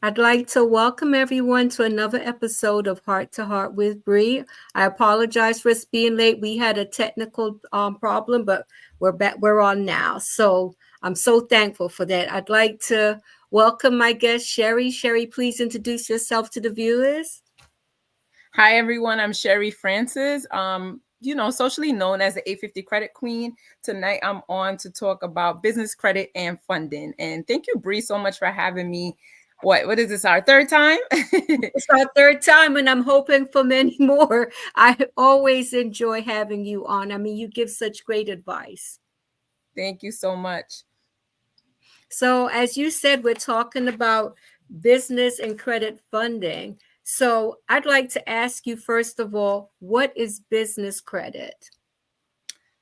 I'd like to welcome everyone to another episode of Heart to Heart with Bree. I apologize for us being late. We had a technical problem, but we're back. We're on now, so I'm so thankful for that. I'd like to welcome my guest Sherry. Sherry, please introduce yourself to the viewers. Hi, everyone. I'm Sherry Francis, socially known as the 850 Credit Queen. Tonight, I'm on to talk about business credit and funding. And thank you, Bree, so much for having me. What is this, our third time? It's our third time, and I'm hoping for many more. I always enjoy having you on. I mean, you give such great advice. Thank you so much. So, as you said, we're talking about business and credit funding. So, I'd like to ask you, first of all, what is business credit?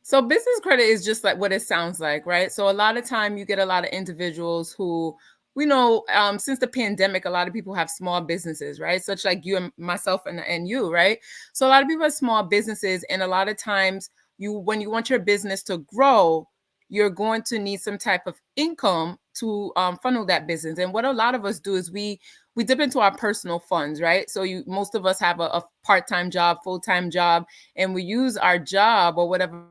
So business credit is just like what it sounds like, right? So a lot of time you get a lot of individuals who we know since the pandemic, a lot of people have small businesses, right? Such like you and myself and you, right? So a lot of people have small businesses, and a lot of times when you want your business to grow, you're going to need some type of income to funnel that business. And what a lot of us do is we dip into our personal funds, right? So most of us have a part-time job, full-time job, and we use our job or whatever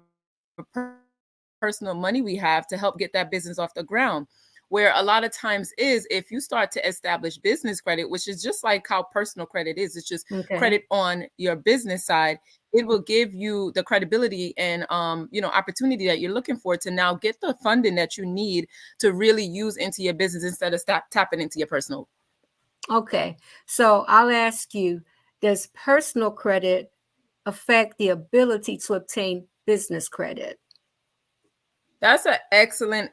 personal money we have to help get that business off the ground. Where a lot of times is if you start to establish business credit, which is just like how personal credit is, it's just Okay. credit on your business side. It will give you the credibility and opportunity that you're looking for to now get the funding that you need to really use into your business instead of tapping into your personal. Okay. So, I'll ask you, does personal credit affect the ability to obtain business credit? That's an excellent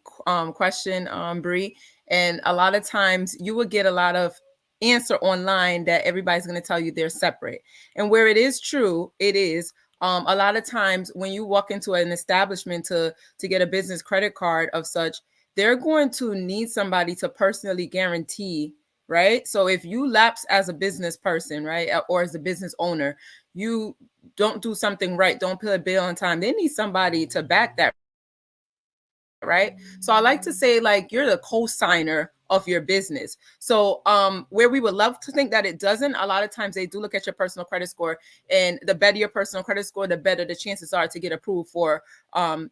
question, Bree. And a lot of times you will get a lot of answer online that everybody's going to tell you they're separate. And where it is true, it is. A lot of times when you walk into an establishment to get a business credit card of such, they're going to need somebody to personally guarantee, right? So if you lapse as a business person, right, or as a business owner, you don't do something right, don't pay a bill on time, they need somebody to back that, right? So I like to say like you're the co-signer of your business. So where we would love to think that it doesn't, a lot of times they do look at your personal credit score, and the better your personal credit score, the better the chances are to get approved for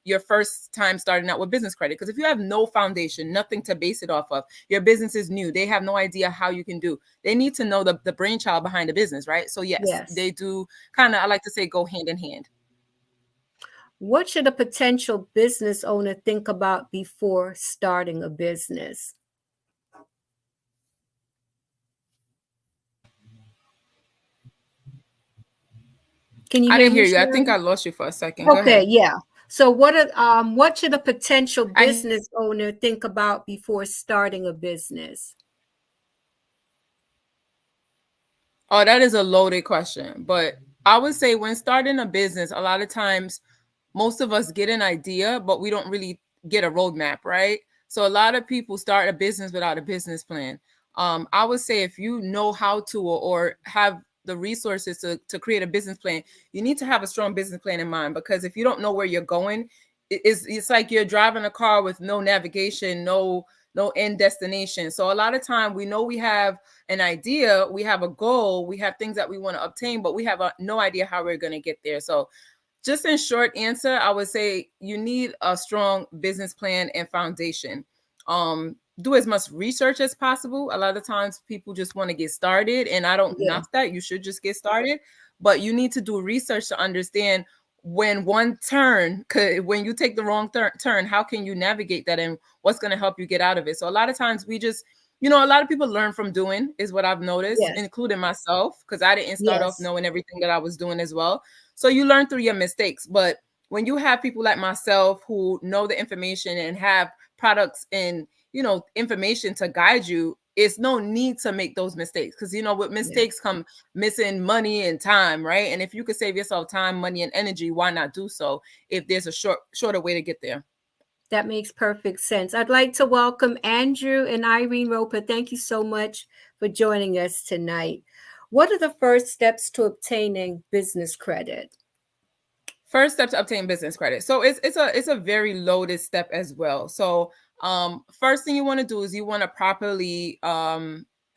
your first time starting out with business credit. Because if you have no foundation, nothing to base it off of, your business is new, they have no idea how you can do, they need to know the brainchild behind the business, right? So yes, Yes. they do kind of, I like to say, go hand in hand. What should a potential business owner think about before starting a business? Can you I hear didn't me, hear you. I think Sherry? I lost you for a second. Go Okay, ahead. yeah. So what should a potential I business owner think about before starting a business? Oh, that is a loaded question. But I would say when starting a business, a lot of times most of us get an idea, but we don't really get a roadmap, right? So a lot of people start a business without a business plan. I would say if you know how to or have the resources to create a business plan, you need to have a strong business plan in mind, because if you don't know where you're going, it's like you're driving a car with no navigation, no end destination. So a lot of time we know we have an idea, we have a goal, we have things that we want to obtain, but we have no idea how we're going to get there. So just in short answer, I would say you need a strong business plan and foundation. Do as much research as possible. A lot of times people just want to get started, and I don't Yeah. knock that. You should just get started, but you need to do research to understand when one turn could, when you take the wrong turn, how can you navigate that, and what's going to help you get out of it. So a lot of times we just, a lot of people learn from doing, is what I've noticed, Yes. including myself, because I didn't start off Yes. knowing everything that I was doing as well. So you learn through your mistakes. But when you have people like myself who know the information and have products and information to guide you, it's no need to make those mistakes, because with Yeah. mistakes come missing money and time, right? And if you could save yourself time, money, and energy, why not do so if there's a shorter way to get there? That makes perfect sense. I'd like to welcome Andrew and Irene Roper. Thank you so much for joining us tonight. What are the first steps to obtaining business credit? First step to obtain business credit. So it's a very loaded step as well. So First thing you want to do is you want to properly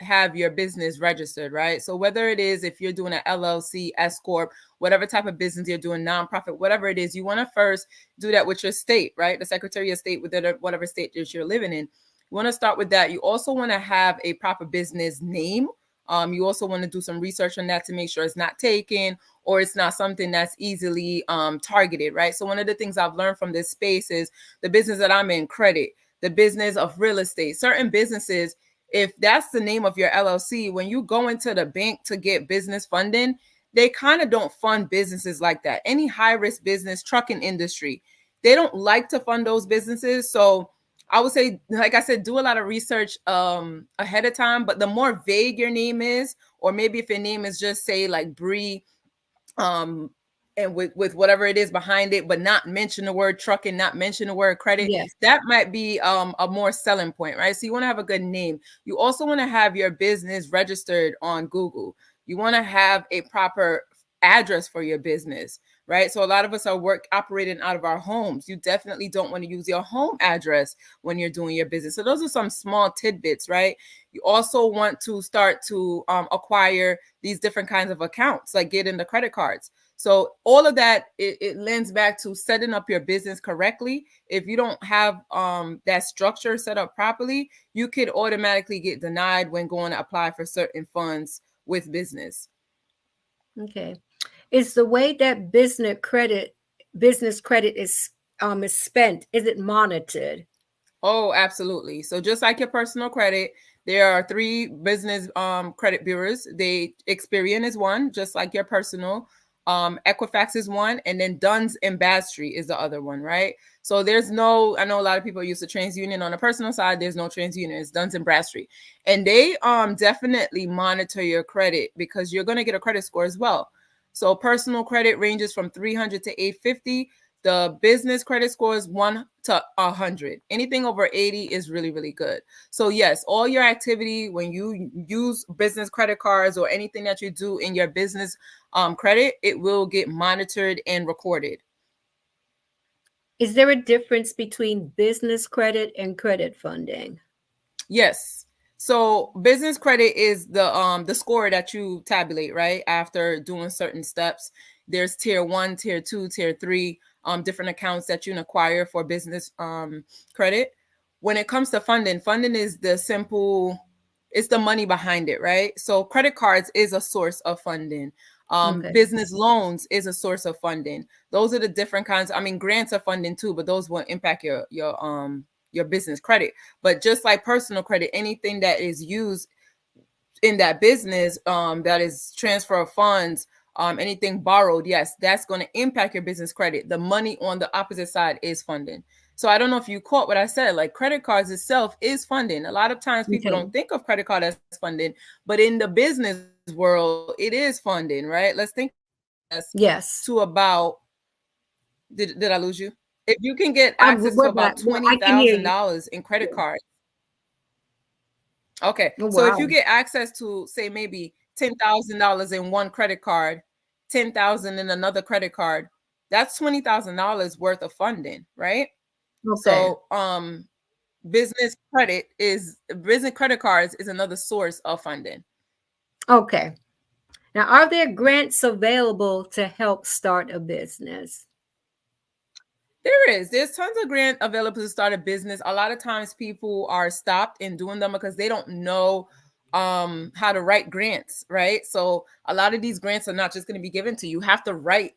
have your business registered, right? So whether it is if you're doing an LLC, S corp, whatever type of business you're doing, nonprofit, whatever it is, you want to first do that with your state, right? The Secretary of State within whatever state that you're living in. You want to start with that. You also want to have a proper business name. You also want to do some research on that to make sure it's not taken or it's not something that's easily targeted, right? So one of the things I've learned from this space is the business that I'm in, credit, the business of real estate, certain businesses, if that's the name of your LLC, when you go into the bank to get business funding, they kind of don't fund businesses like that. Any high risk business, trucking industry, they don't like to fund those businesses. So I would say, like I said, do a lot of research ahead of time. But the more vague your name is, or maybe if your name is just say like Bree, and with whatever it is behind it, but not mention the word trucking, not mention the word credit, Yes. that might be a more selling point, right? So you want to have a good name. You also want to have your business registered on Google. You want to have a proper address for your business, right? So a lot of us are operating out of our homes. You definitely don't want to use your home address when you're doing your business. So those are some small tidbits, right? You also want to start to acquire these different kinds of accounts, like getting the credit cards. So all of that, it lends back to setting up your business correctly. If you don't have that structure set up properly, you could automatically get denied when going to apply for certain funds with business. Okay. Is the way that business credit is spent, is it monitored? Oh, absolutely. So just like your personal credit, there are 3 business credit bureaus. Experian is one, just like your personal. Equifax is one, and then Duns and Bradstreet is the other one, right? So there's no, I know a lot of people use the TransUnion on the personal side. There's no TransUnion. It's Duns and Bradstreet, and they definitely monitor your credit because you're going to get a credit score as well. So personal credit ranges from 300 to 850. The business credit score is 1 to 100. Anything over 80 is really, really good. So yes, all your activity, when you use business credit cards or anything that you do in your business credit, it will get monitored and recorded. Is there a difference between business credit and credit funding? Yes. So business credit is the score that you tabulate, right? After doing certain steps. There's tier 1, tier 2, tier 3, different accounts that you can acquire for business credit. When it comes to funding is it's the money behind it, right? So credit cards is a source of funding. Okay. Business loans is a source of funding. Those are the different kinds. I mean, grants are funding too, but those won't impact your business credit. But just like personal credit, anything that is used in that business, that is transfer of funds, anything borrowed, yes, that's going to impact your business credit. The money on the opposite side is funding. So I don't know if you caught what I said, like credit cards itself is funding. A lot of times people Okay. don't think of credit card as funding, but in the business world, it is funding, right? Let's think Yes. to about, did I lose you? If you can get access to about I can hear you. $20,000 in credit cards. Okay. Oh, So if you wow. get access to say maybe $10,000 in one credit card, 10,000 in another credit card, that's $20,000 worth of funding, right? Okay. So business credit cards is another source of funding. Okay. Now, are there grants available to help start a business? There's tons of grant available to start a business. A lot of times people are stopped in doing them because they don't know how to write grants, right? So a lot of these grants are not just going to be given to you. You have to write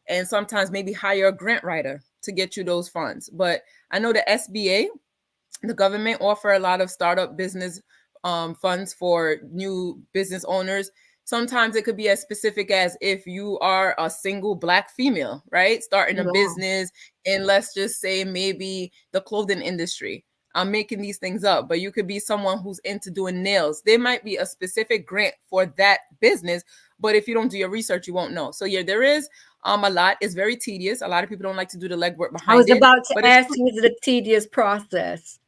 and sometimes maybe hire a grant writer to get you those funds. But I know the SBA, the government, offer a lot of startup business funds for new business owners. Sometimes it could be as specific as if you are a single Black female, right? Starting a business in, let's just say, maybe the clothing industry. I'm making these things up, but you could be someone who's into doing nails. There might be a specific grant for that business, but if you don't do your research, you won't know. So yeah, there is a lot. It's very tedious. A lot of people don't like to do the legwork behind it. I was about to ask you, is it a tedious process?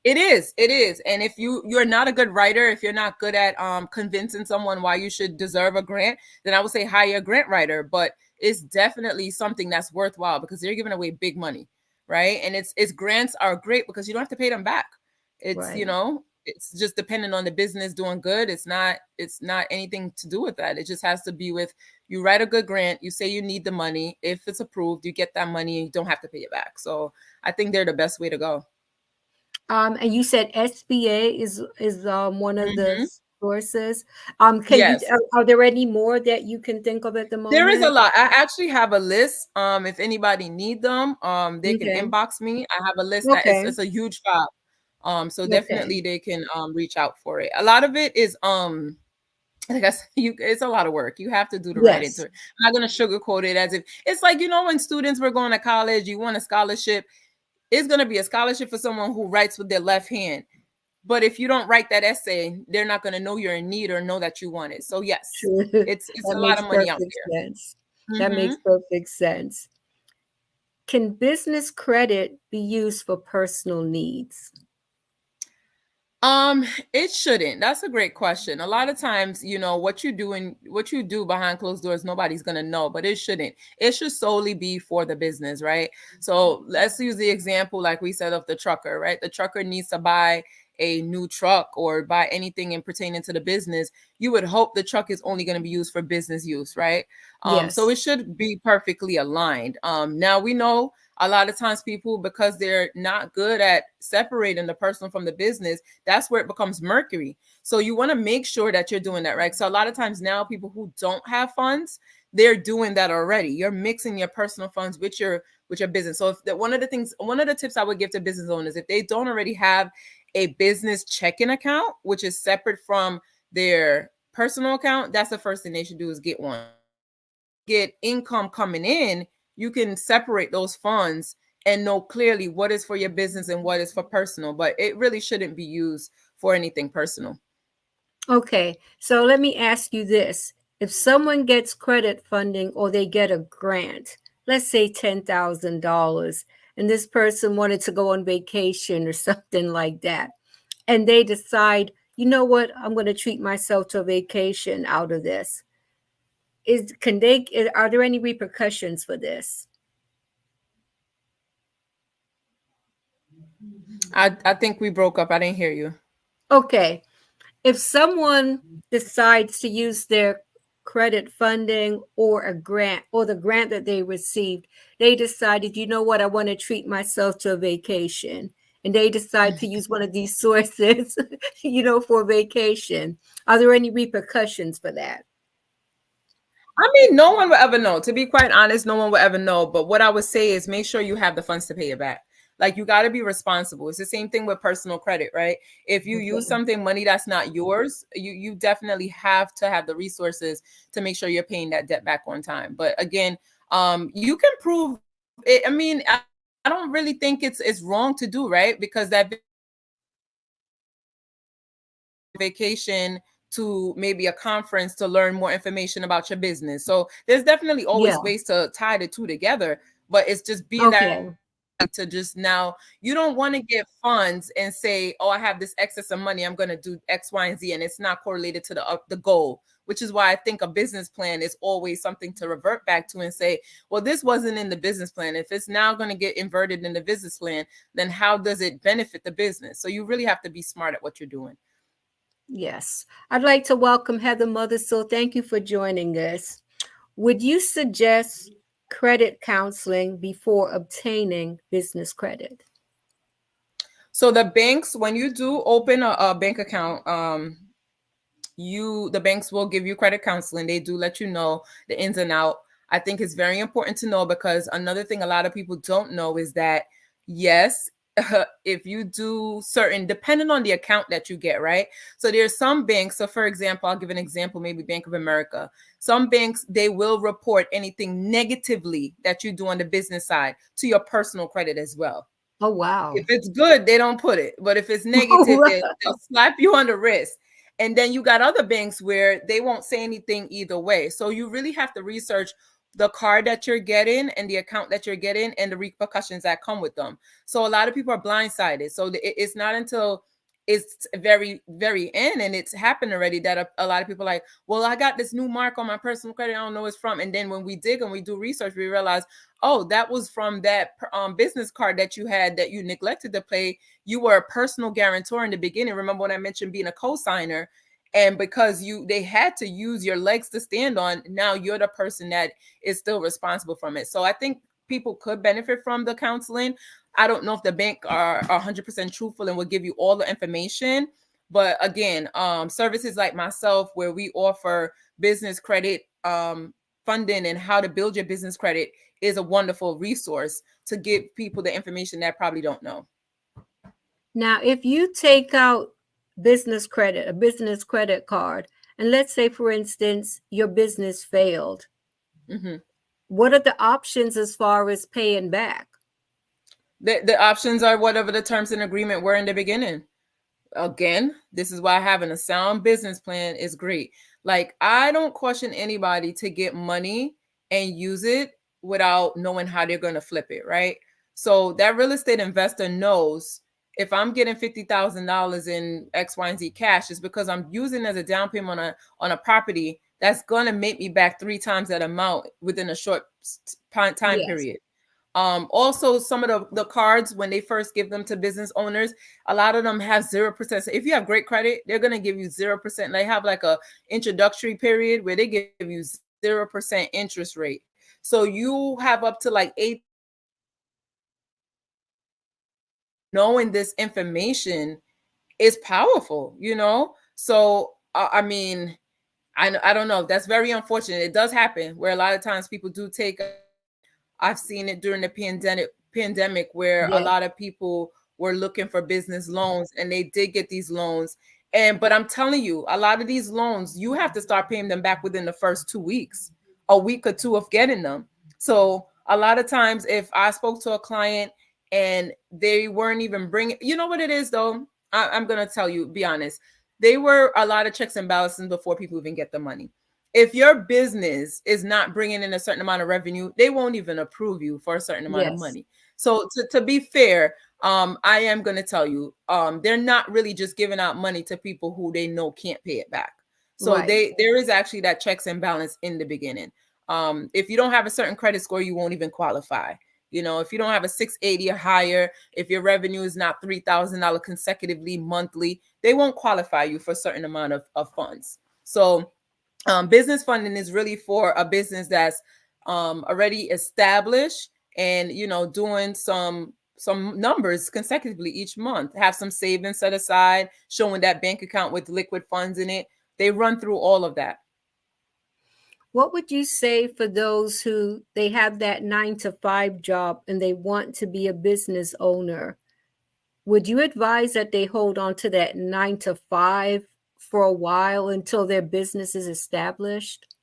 It is. And if you're not a good writer, if you're not good at convincing someone why you should deserve a grant, then I would say hire a grant writer. But it's definitely something that's worthwhile because they're giving away big money. right? And it's grants are great because you don't have to pay them back. It's, Right. it's just dependent on the business doing good. It's not anything to do with that. It just has to be with, you write a good grant, you say you need the money. If it's approved, you get that money and you don't have to pay it back. So I think they're the best way to go. And you said SBA is one of the Hmm. sources. Can you Yes. are there any more that you can think of at the There is a moment? lot. I actually have a list. If anybody need them, they can Okay. inbox me. I have a list that Okay. it's a huge file. So Okay. definitely they can reach out for it. A lot of it is I guess it's a lot of work. You have to do the right into Yes. it. I'm not gonna sugarcoat it as if it's like, when students were going to college, you want a scholarship. It's gonna be a scholarship for someone who writes with their left hand. But if you don't write that essay, they're not gonna know you're in need or know that you want it. So yes, True. it's That a lot makes of money out perfect sense. there. That Hmm. makes perfect sense. Can business credit be used for personal needs? It shouldn't. That's a great question. A lot of times, what you do and what you do behind closed doors, nobody's gonna know, but it shouldn't. It should solely be for the business, right? So let's use the example, like we said, of the trucker, right? The trucker needs to buy a new truck or buy anything in pertaining to the business. You would hope the truck is only going to be used for business use, right? So Yes. it should be perfectly aligned. Now we know a lot of times people, because they're not good at separating the personal from the business, that's where it becomes mercury. So you want to make sure that you're doing that, right? So a lot of times now people who don't have funds, they're doing that already. You're mixing your personal funds with your business. So if one of the tips I would give to business owners, if they don't already have a business checking account, which is separate from their personal account, that's the first thing they should do is get one. Get income coming in, you can separate those funds and know clearly what is for your business and what is for personal, but it really shouldn't be used for anything personal. Okay. So let me ask you this. If someone gets credit funding or they get a grant, let's say $10,000, and this person wanted to go on vacation or something like that, and they decide, you know what, I'm going to treat myself to a vacation out of this. Are there any repercussions for this? I think we broke up. I didn't hear you. Okay. If someone decides to use their credit funding or a grant or the grant that they received, they decided, you know what, I want to treat myself to a vacation. And they decide to use one of these sources, for vacation. Are there any repercussions for that? I mean, no one will ever know. To be quite honest, no one will ever know. But what I would say is make sure you have the funds to pay it back. Like, you got to be responsible. It's the same thing with personal credit, right? If you use Okay. something, money that's not yours, you definitely have to have the resources to make sure you're paying that debt back on time. But again, you can prove it. I mean, I don't really think it's wrong to do, right? Because that vacation to maybe a conference to learn more information about your business. So there's definitely Yeah. always ways to tie the two together, but it's just being that Okay. to just now, you don't want to get funds and say, oh, I have this excess of money, I'm going to do X, Y, and Z, and it's not correlated to the goal, which is why I think a business plan is always something to revert back to and say, well, this wasn't in the business plan. If it's now going to get inverted in the business plan, then how does it benefit the business? So you really have to be smart at what you're doing. Yes. I'd like to welcome Heather Mothersole. Thank you for joining us. Would you suggest credit counseling before obtaining business credit? So the banks, when you do open a bank account, the banks will give you credit counseling. They do let you know the ins and out. I think it's very important to know, because another thing a lot of people don't know is that, yes, if you do certain, depending on the account that you get, right? So there's some banks. So for example, I'll give an example, maybe Bank of America. Some banks, they will report anything negatively that you do on the business side to your personal credit as well. Oh, wow. If it's good, they don't put it. But if it's Oh, negative, they'll slap you on the wrist. And then you got other banks where they won't say anything either way. So you really have to research the card that you're getting and the account that you're getting and the repercussions that come with them. So a lot of people are blindsided. So it's not until it's very, very in, and it's happened already that a lot of people are like, well, I got this new mark on my personal credit, I don't know where it's from. And then when we dig and we do research, we realize, oh, that was from that business card that you had that you neglected to pay. You were a personal guarantor in the beginning. Remember when I mentioned being a co-signer? And because they had to use your legs to stand on, now you're the person that is still responsible from it. So I think people could benefit from the counseling. I don't know if the bank are 100% truthful and will give you all the information. But again, services like myself, where we offer business credit funding and how to build your business credit, is a wonderful resource to give people the information that probably don't know. Now, if you take out a business credit card, and let's say, for instance, your business failed, what are the options as far as paying back? The options are whatever the terms and agreement were in the beginning. Again, this is why having a sound business plan is great. Like, I don't caution anybody to get money and use it without knowing how they're going to flip it, right? So that real estate investor knows, if I'm getting $50,000 in X, Y, and Z cash, it's because I'm using as a down payment on a property that's going to make me back 3 times that amount within a short time period. Also, some of the cards, when they first give them to business owners, a lot of them have 0%. So if you have great credit, they're going to give you 0%. They have like a introductory period where they give you 0% interest rate. So you have up to like 8. Knowing this information is powerful, you know? So, I mean, I don't know. That's very unfortunate. It does happen where a lot of times people do take. I've seen it during the pandemic where a lot of people were looking for business loans, and they did get these loans. But I'm telling you, a lot of these loans, you have to start paying them back within the first 2 weeks, a week or two of getting them. So a lot of times, if I spoke to a client and they weren't even bringing, you know what it is though? I'm going to tell you, be honest. They were a lot of checks and balances before people even get the money. If your business is not bringing in a certain amount of revenue, they won't even approve you for a certain amount of money. So to be fair, I am going to tell you, they're not really just giving out money to people who they know can't pay it back. So there is actually that checks and balance in the beginning. If you don't have a certain credit score, you won't even qualify. You know, if you don't have a 680 or higher, if your revenue is not $3,000 consecutively monthly, they won't qualify you for a certain amount of funds. So business funding is really for a business that's already established and, you know, doing some numbers consecutively each month, have some savings set aside, showing that bank account with liquid funds in it. They run through all of that. What would you say for those who they have that 9-to-5 job and they want to be a business owner? Would you advise that they hold on to that 9-to-5 for a while until their business is established?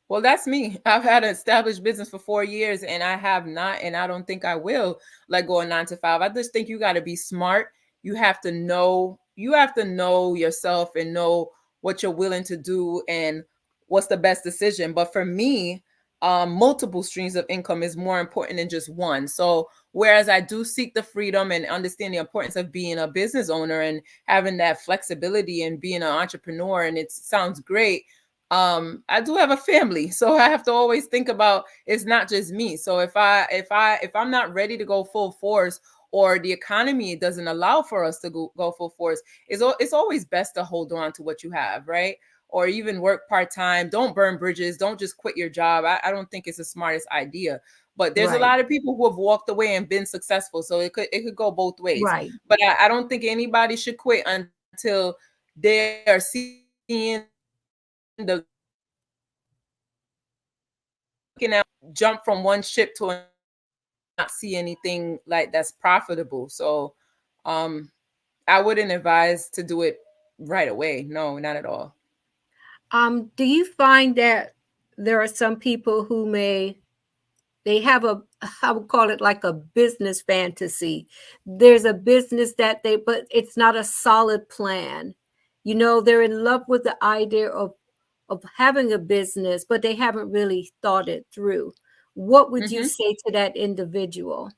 Well, that's me. I've had an established business for 4 years, and I have not, and I don't think I will let go of 9-to-5. I just think you got to be smart. You have to know yourself and know what you're willing to do and what's the best decision. But for me, multiple streams of income is more important than just one. So whereas I do seek the freedom and understand the importance of being a business owner and having that flexibility and being an entrepreneur, and it sounds great, I do have a family, so I have to always think about it's not just me. So if I'm not ready to go full force, or the economy doesn't allow for us to go full force, it's always best to hold on to what you have, right? Or even work part-time. Don't burn bridges. Don't just quit your job. I don't think it's the smartest idea. But there's a lot of people who have walked away and been successful. So it could go both ways. Right. But I don't think anybody should quit until they are seeing the jump from one ship to another, not see anything like that's profitable. So I wouldn't advise to do it right away. No, not at all. Do you find that there are some people who they have I would call it like a business fantasy. There's a business but it's not a solid plan. You know, they're in love with the idea of having a business, but they haven't really thought it through. What would you say to that individual?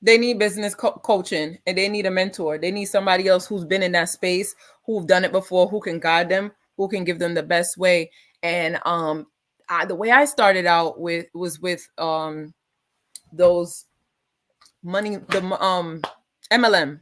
They need business coaching, and they need a mentor. They need somebody else who's been in that space, who've done it before, who can guide them, who can give them the best way. And the way I started out with was with those money, the MLM,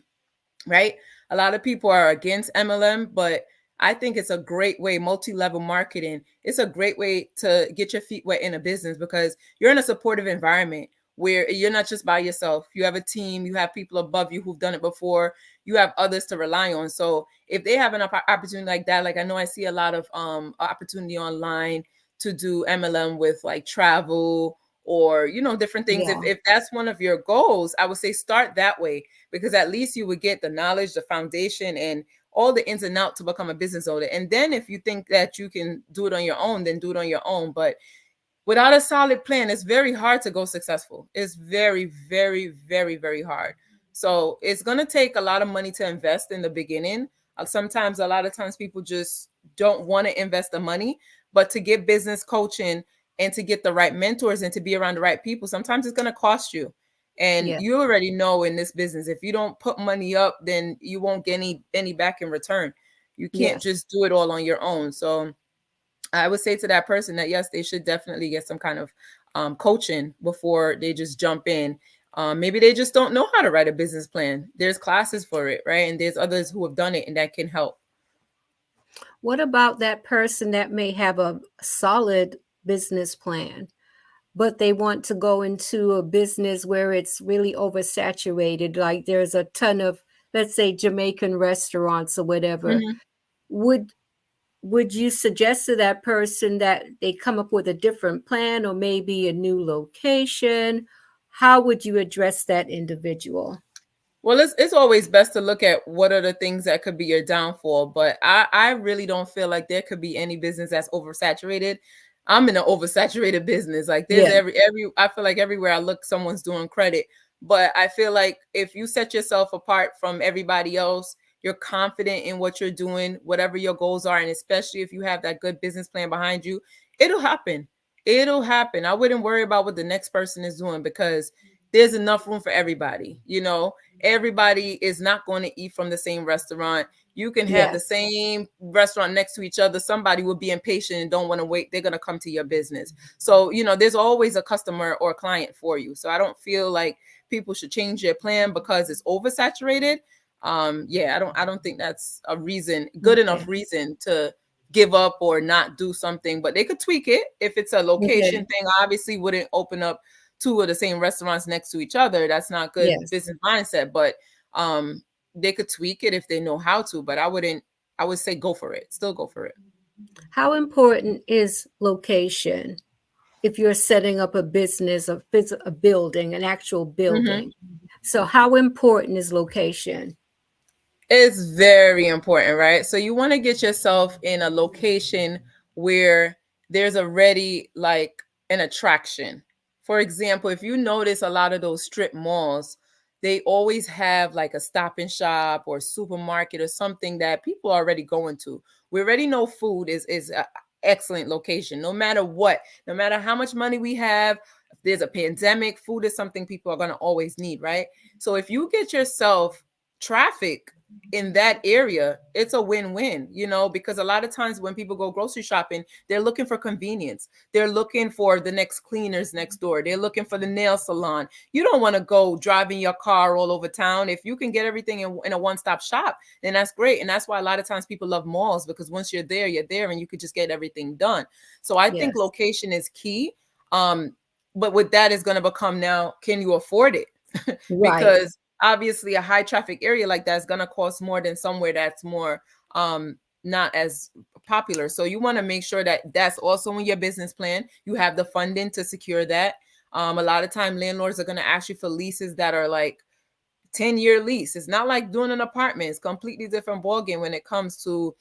right? A lot of people are against MLM, but I think it's a great way, multi-level marketing. It's a great way to get your feet wet in a business because you're in a supportive environment where you're not just by yourself. You have a team, you have people above you who've done it before, you have others to rely on. So if they have an opportunity like that, like I know I see a lot of opportunity online to do MLM with like travel or, you know, different things. Yeah. If that's one of your goals, I would say start that way, because at least you would get the knowledge, the foundation, and all the ins and outs to become a business owner. And then if you think that you can do it on your own, then do it on your own. But without a solid plan, it's very hard to go successful. It's very, very, very, very hard. So it's going to take a lot of money to invest in the beginning. Sometimes, a lot of times people just don't want to invest the money, but to get business coaching and to get the right mentors and to be around the right people, sometimes it's going to cost you. And Yeah. you already know in this business, if you don't put money up, then you won't get any back in return. You can't Yes. just do it all on your own. So I would say to that person that yes, they should definitely get some kind of coaching before they just jump in. Maybe they just don't know how to write a business plan. There's classes for it, right? And there's others who have done it and that can help. What about that person that may have a solid business plan, but they want to go into a business where it's really oversaturated? Like there's a ton of, let's say, Jamaican restaurants or whatever. Mhm. Would you suggest to that person that they come up with a different plan or maybe a new location? How would you address that individual? Well, it's always best to look at what are the things that could be your downfall. But I really don't feel like there could be any business that's oversaturated. I'm in an oversaturated business. Like there's Yeah. every I feel like everywhere I look, someone's doing credit. But I feel like if you set yourself apart from everybody else, you're confident in what you're doing, whatever your goals are, and especially if you have that good business plan behind you, it'll happen. It'll happen. I wouldn't worry about what the next person is doing because there's enough room for everybody, you know. Everybody is not going to eat from the same restaurant. You can have the Yes. same restaurant next to each other. Somebody will be impatient and don't want to wait. They're going to come to your business. So, you know, there's always a customer or a client for you. So I don't feel like people should change their plan because it's oversaturated. I don't think that's a good Okay. enough reason to give up or not do something, but they could tweak it. If it's a location Okay. thing, obviously wouldn't open up two of the same restaurants next to each other. That's not good Yes. business mindset, but they could tweak it if they know how to, but I would say go for it. Still go for it. How important is location if you're setting up a business, a building, an actual Mhm. building? So how important is location? It's very important, right? So you want to get yourself in a location where there's already like an attraction. For example, if you notice a lot of those strip malls, they always have like a stop and shop or supermarket or something that people are already going to. We already know food is an excellent location, no matter what, no matter how much money we have. If there's a pandemic, food is something people are going to always need, right? So if you get yourself traffic in that area, it's a win-win, you know, because a lot of times when people go grocery shopping, they're looking for convenience. They're looking for the next cleaners next door. They're looking for the nail salon. You don't want to go driving your car all over town. If you can get everything in a one-stop shop, then that's great. And that's why a lot of times people love malls, because once you're there and you could just get everything done. So I think Yes. location is key. But with that is going to become now, can you afford it? Right. Because obviously a high traffic area like that is going to cost more than somewhere that's more not as popular. So you want to make sure that that's also in your business plan. You have the funding to secure that. A lot of time landlords are going to ask you for leases that are like 10-year lease. It's not like doing an apartment. It's completely different ballgame when it comes to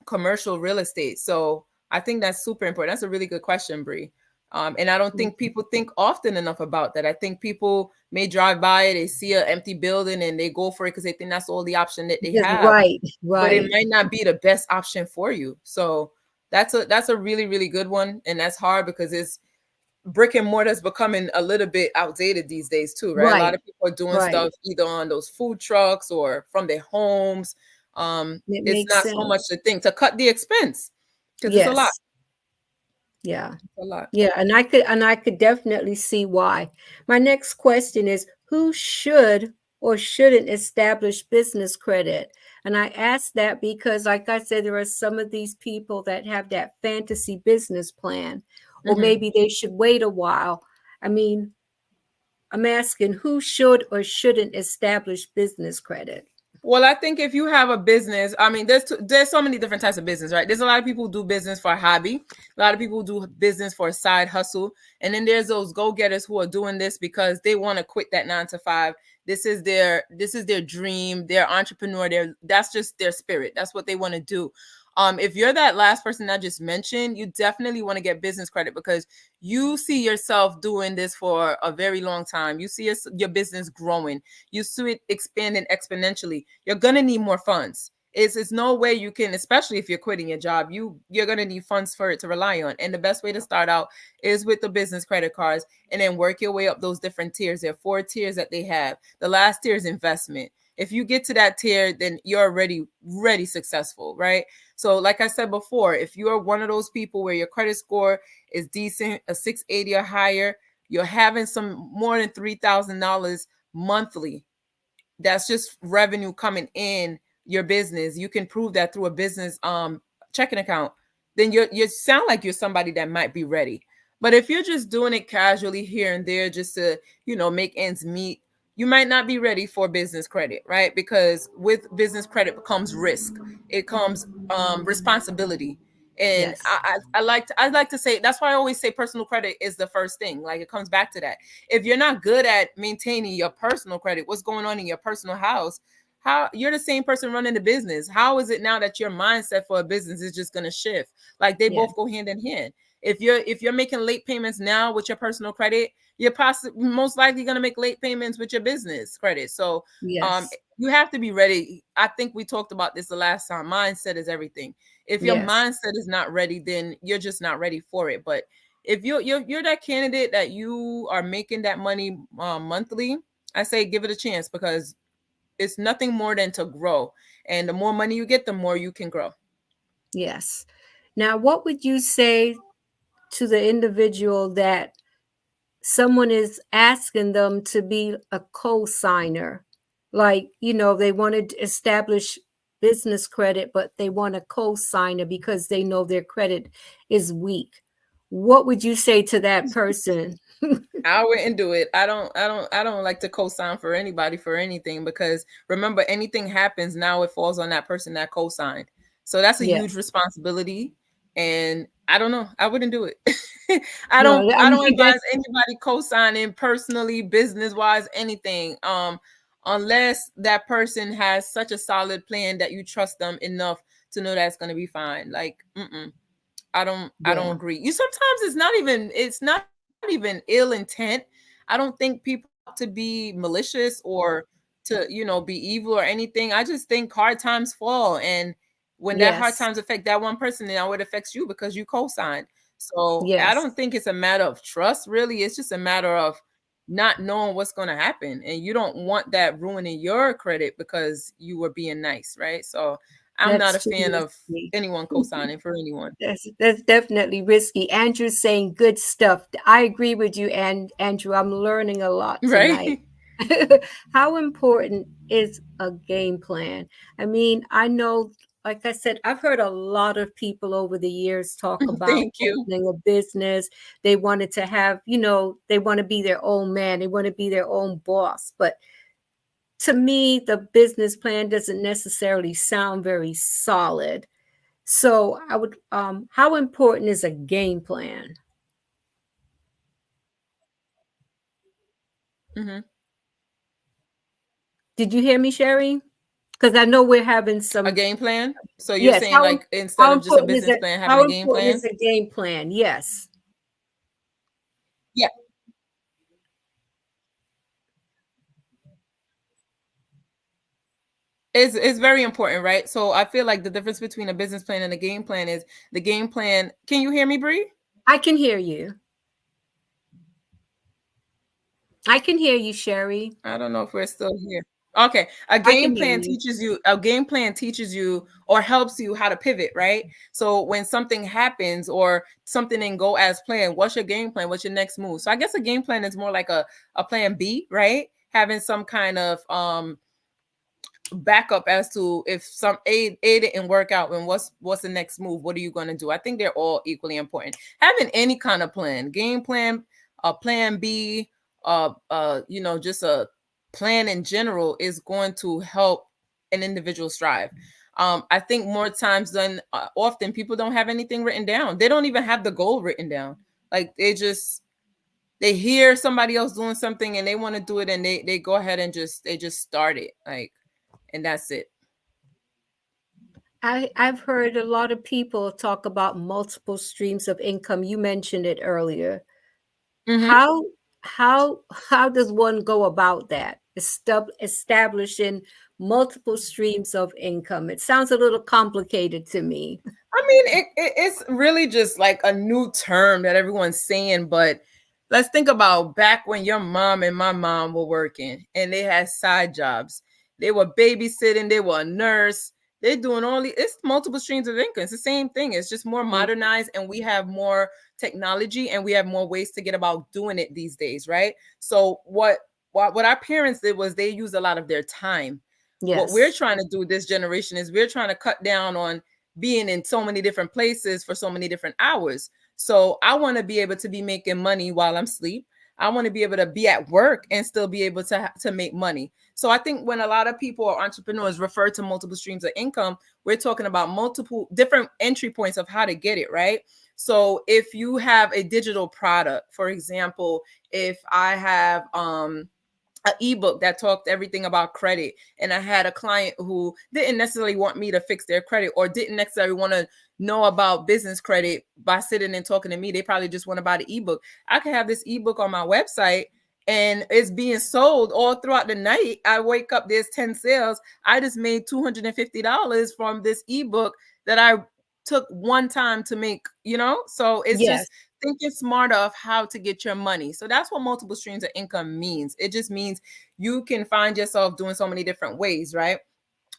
commercial real estate. So I think that's super important. That's a really good question, Bree. And I don't think people think often enough about that. I think people may drive by it, they see an empty building and they go for it because they think that's all the option that they Just have, right. but it Right. might not be the best option for you. So that's a really, really good one. And that's hard because it's brick and mortar is becoming a little bit outdated these days too, right? A lot Right. of people are doing Right. stuff either on those food trucks or from their homes. It It's makes not so much sense. the thing to cut the expense because it's a lot. Yes. Yeah. A lot. Yeah, and I could definitely see why. My next question is who should or shouldn't establish business credit? And I ask that because like I said there are some of these people that have that fantasy business plan or Mhm. maybe they should wait a while. I mean, I'm asking who should or shouldn't establish business credit? Well, I think if you have a business, I mean, there's so many different types of business, right? There's a lot of people who do business for a hobby. A lot of people who do business for a side hustle. And then there's those go-getters who are doing this because they want to quit that 9 to 5. This is their dream. They're entrepreneur. That's just their spirit. That's what they want to do. If you're that last person I just mentioned, you definitely want to get business credit because you see yourself doing this for a very long time. You see your business growing. You see it expanding exponentially. You're gonna need more funds. It's no way you can, especially if you're quitting your job, you're gonna need funds for it to rely on. And the best way to start out is with the business credit cards and then work your way up those different tiers. There are 4 tiers that they have. The last tier is investment. If you get to that tier, then you're already successful, right? So, like I said before, if you are one of those people where your credit score is decent, a 680 or higher, you're having some more than $3,000 monthly. That's just revenue coming in your business. You can prove that through a business checking account. Then you sound like you're somebody that might be ready. But if you're just doing it casually here and there just to, make ends meet, you might not be ready for business credit, right? Because with business credit comes risk. It comes responsibility. And Yes. I like to say, that's why I always say personal credit is the first thing. Like, it comes back to that. If you're not good at maintaining your personal credit, what's going on in your personal house, how you're the same person running the business. How is it now that your mindset for a business is just going to shift? Like, they Yeah. both go hand in hand. If you're making late payments now with your personal credit, you're possibly most likely going to make late payments with your business credit. So Yes. you have to be ready. I think we talked about this the last time. Mindset is everything. If your Yes. mindset is not ready, then you're just not ready for it. But if you're that candidate that you are making that money monthly, I say give it a chance because it's nothing more than to grow. And the more money you get, the more you can grow. Yes. Now, what would you say to the individual that someone is asking them to be a co-signer? Like, they want to establish business credit, but they want a co-signer because they know their credit is weak. What would you say to that person? I wouldn't do it. I don't like to co-sign for anybody for anything because remember, anything happens now, it falls on that person that co-signed. So that's a huge Yes. responsibility. And I don't know. I wouldn't do it. I No, don't I I don't mean advise that's anybody co-signing personally, business-wise, anything. Unless that person has such a solid plan that you trust them enough to know that's gonna be fine. Like, I don't yeah. agree. Sometimes it's not even ill intent. I don't think people have to be malicious or to, be evil or anything. I just think hard times fall, and when that hard Yes. times affect that one person, now it affects you because you co-signed. So I Yes. don't think it's a matter of trust, really. It's just a matter of not knowing what's going to happen, and you don't want that ruining your credit because you were being nice, right? So I'm not That's a too fan of risky. anyone co-signing for anyone. That's definitely risky. Andrew's saying good stuff. I agree with you, and Andrew, I'm learning a lot tonight. Right? How important is a game plan? I mean, I know, like I said, I've heard a lot of people over the years talk about Thank you. opening a business. They wanted to have, they want to be their own man, they want to be their own boss. But to me, the business plan doesn't necessarily sound very solid. So I would, how important is a game plan? Mhm. Did you hear me, Sherry? Because I know we're having A some. game plan? So you're Yes. saying like instead of just a business plan, having How a game important is plan? a game plan? Yes. Yeah. It's very important, right? So I feel like the difference between a business plan and a game plan is the game plan. Can you hear me, Bree? I can hear you. I can hear you, Sherry. I don't know if we're still here. Okay. I can hear you. A game plan teaches you or helps you how to pivot, right? So when something happens or something didn't go as planned, what's your game plan? What's your next move? So I guess a game plan is more like a plan B, right? Having some kind of backup as to if some A didn't work out, and what's the next move? What are you going to do? I think they're all equally important. Having any kind of plan, game plan, a plan B, just a plan in general is going to help an individual strive. I think more times than often people don't have anything written down. They don't even have the goal written down. Like they hear somebody else doing something and they want to do it, and they go ahead and just start it, like, and that's it. I've heard a lot of people talk about multiple streams of income. You mentioned it earlier. Mhm. How does one go about that? Establishing multiple streams of income. It sounds a little complicated to me. I mean, it's really just like a new term that everyone's saying, but let's think about back when your mom and my mom were working and they had side jobs. They were babysitting, they were a nurse, they're doing it's multiple streams of income. It's the same thing. It's just more modernized, and we have more technology and we have more ways to get about doing it these days, right? So what our parents did was they used a lot of their time. Yes. What we're trying to do this generation is we're trying to cut down on being in so many different places for so many different hours. So I want to be able to be making money while I'm asleep. I want to be able to be at work and still be able to make money. So I think when a lot of people or entrepreneurs refer to multiple streams of income, we're talking about multiple different entry points of how to get it, right? So if you have a digital product, for example, if I have an ebook that talked everything about credit, and I had a client who didn't necessarily want me to fix their credit or didn't necessarily want to know about business credit by sitting and talking to me. They probably just want to buy the ebook. I could have this ebook on my website and it's being sold all throughout the night. I wake up, there's 10 sales. I just made $250 from this ebook that I took one time to make, so it's just thinking smarter of how to get your money. So that's what multiple streams of income means. It just means you can find yourself doing so many different ways, right?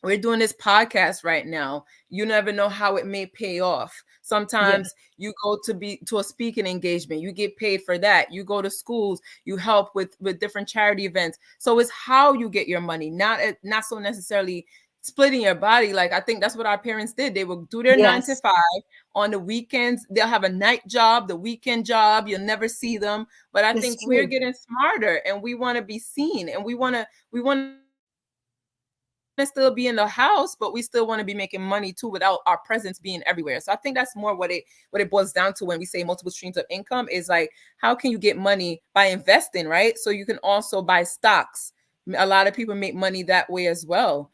We're doing this podcast right now. You never know how it may pay off. Sometimes you go to a speaking engagement, you get paid for that. You go to schools, you help with different charity events. So it's how you get your money, not so necessarily splitting your body. Like, I think that's what our parents did. They would do their 9 to 5 on the weekends. They'll have a night job, the weekend job. You'll never see them. But I think we're getting smarter, and we want to be seen, and we want to still be in the house, but we still want to be making money too without our presence being everywhere. So I think that's more what it boils down to when we say multiple streams of income is like, how can you get money by investing, right? So you can also buy stocks. A lot of people make money that way as well.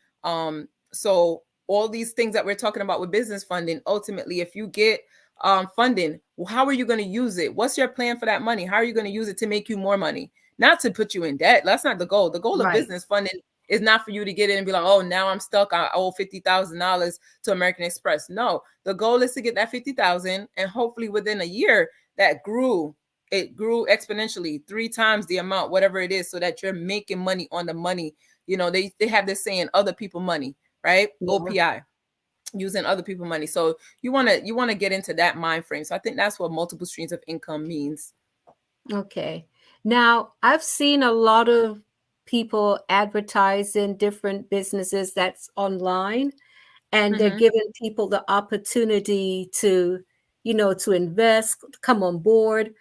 So all these things that we're talking about with business funding, ultimately, if you get funding, how are you going to use it? What's your plan for that money? How are you going to use it to make you more money? Not to put you in debt. That's not the goal. The goal of business funding is not for you to get in and be like, oh, now I'm stuck. I owe $50,000 to American Express. No, the goal is to get that $50,000, and hopefully within a year that grew exponentially 3 times the amount, whatever it is, so that you're making money on the money. They have this saying, other people money, right? OPI, using other people money. So you want to get into that mind frame. So I think that's what multiple streams of income means. Okay. Now, I've seen a lot of people advertising different businesses that's online, and they're giving people the opportunity to, to invest, come on board.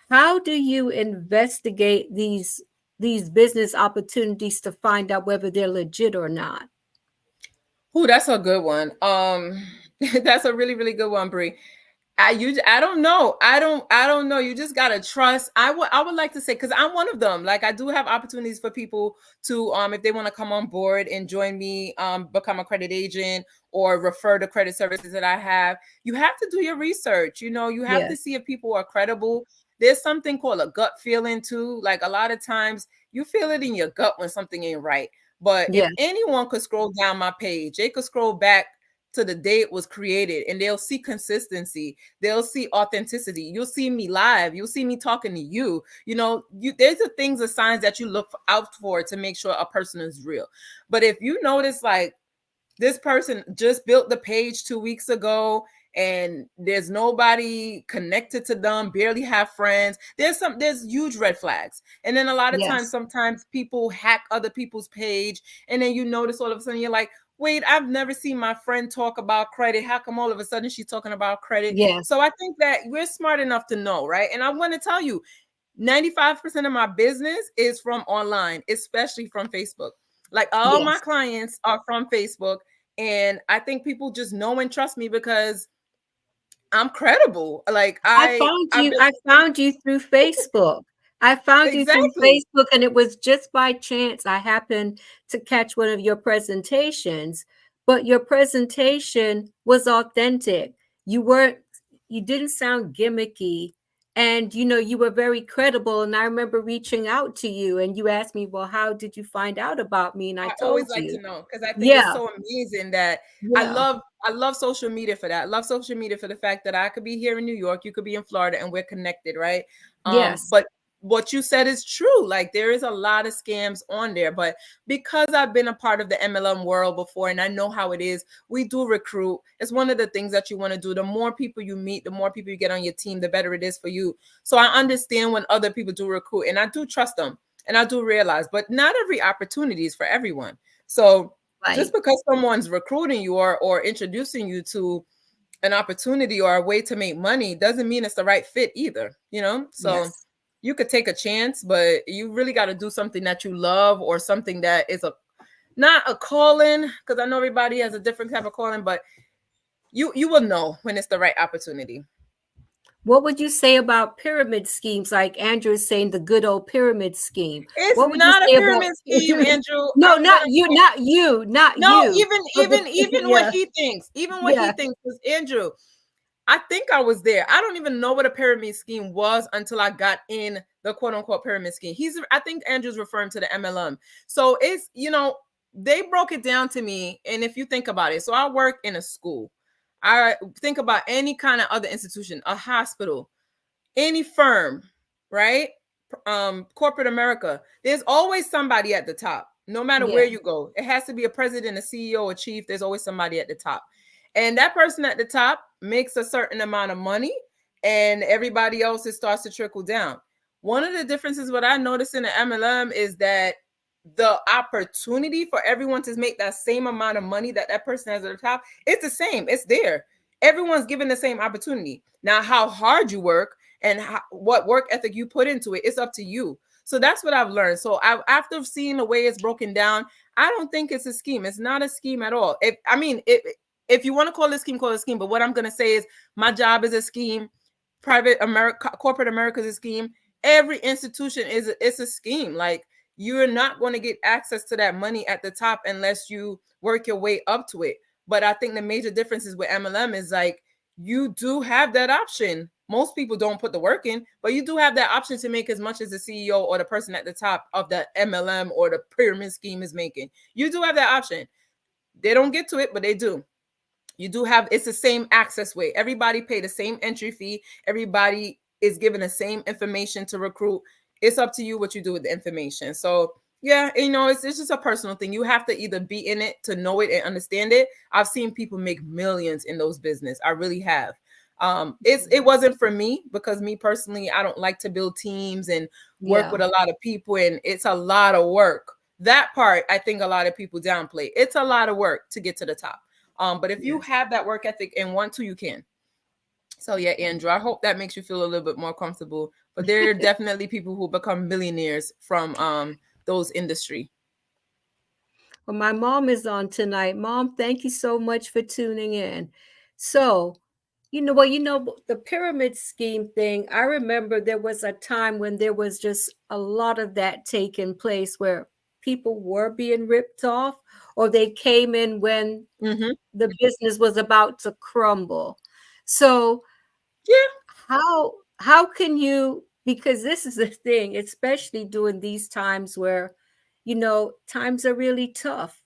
How do you investigate these business opportunities to find out whether they're legit or not? Oh, that's a good one. That's a really, really good one, Bree. I don't know. I don't know. You just gotta trust. I would like to say, because I'm one of them. Like, I do have opportunities for people to, if they want to come on board and join me, become a credit agent or refer to credit services that I have. You have to do your research. You have to see if people are credible. There's something called a gut feeling too. Like, a lot of times you feel it in your gut when something ain't right. But if anyone could scroll down my page, they could scroll back to the day it was created, and they'll see consistency, they'll see authenticity. You'll see me live, you'll see me talking to you. There's the things, the signs that you look out for to make sure a person is real. But if you notice, like, this person just built the page 2 weeks ago and there's nobody connected to them, barely have friends, there's huge red flags. And then a lot of times, sometimes people hack other people's page, and then you notice all of a sudden you're like, wait, I've never seen my friend talk about credit. How come all of a sudden she's talking about credit? Yes. So I think that we're smart enough to know, right? And I want to tell you, 95% of my business is from online, especially from Facebook. Like, all my clients are from Facebook. And I think people just know and trust me because I'm credible. Like, I found you through Facebook. I found you through Facebook, and it was just by chance I happened to catch one of your presentations, but your presentation was authentic. You didn't sound gimmicky, and you were very credible. And I remember reaching out to you, and you asked me, well, how did you find out about me? And I told always like to know, because I think it's so amazing that I love social media for that. I love social media for the fact that I could be here in New York, you could be in Florida, and we're connected, right? Yes. But what you said is true. Like, there is a lot of scams on there, but because I've been a part of the MLM world before and I know how it is, we do recruit. It's one of the things that you want to do. The more people you meet, the more people you get on your team, the better it is for you. So I understand when other people do recruit, and I do trust them, and I do realize, but not every opportunity is for everyone. So just because someone's recruiting you or introducing you to an opportunity or a way to make money doesn't mean it's the right fit either, So you could take a chance, but you really got to do something that you love, or something that is not a calling, because I know everybody has a different type of calling, but you will know when it's the right opportunity. What would you say about pyramid schemes? Like Andrew is saying, the good old pyramid scheme. It's not a pyramid scheme, Andrew. No, not you. Even what he thinks, because Andrew, I think I was there. I don't even know what a pyramid scheme was until I got in the quote unquote pyramid scheme. I think Andrew's referring to the MLM. So it's, they broke it down to me. And if you think about it, so I work in a school. I think about any kind of other institution, a hospital, any firm, right? Corporate America. There's always somebody at the top, no matter where you go. It has to be a president, a CEO, a chief. There's always somebody at the top. And that person at the top makes a certain amount of money, and everybody else, it starts to trickle down. One of the differences, what I noticed in the MLM, is that the opportunity for everyone to make that same amount of money that person has at the top, it's the same. It's there. Everyone's given the same opportunity. Now, how hard you work and what work ethic you put into it, it's up to you. So that's what I've learned. So after seeing the way it's broken down, I don't think it's a scheme. It's not a scheme at all. If you want to call it a scheme, call it a scheme. But what I'm going to say is my job is a scheme. Corporate America is a scheme. Every institution it's a scheme. Like, you're not going to get access to that money at the top unless you work your way up to it. But I think the major differences with MLM is, like, you do have that option. Most people don't put the work in, but you do have that option to make as much as the CEO or the person at the top of the MLM or the pyramid scheme is making. You do have that option. They don't get to it, but they do. You do have, it's the same access way. Everybody pay the same entry fee. Everybody is given the same information to recruit. It's up to you what you do with the information. So yeah, it's just a personal thing. You have to either be in it to know it and understand it. I've seen people make millions in those business. I really have. It wasn't for me, because me personally, I don't like to build teams and work with a lot of people, and it's a lot of work. That part, I think a lot of people downplay. It's a lot of work to get to the top. But if you have that work ethic and want to, you can. So yeah, Andrew, I hope that makes you feel a little bit more comfortable. But there are definitely people who become millionaires from those industry. Well, my mom is on tonight. Mom, thank you so much for tuning in. So, the pyramid scheme thing, I remember there was a time when there was just a lot of that taking place, where people were being ripped off, or they came in when the business was about to crumble. So how can you, because this is the thing, especially during these times where, times are really tough.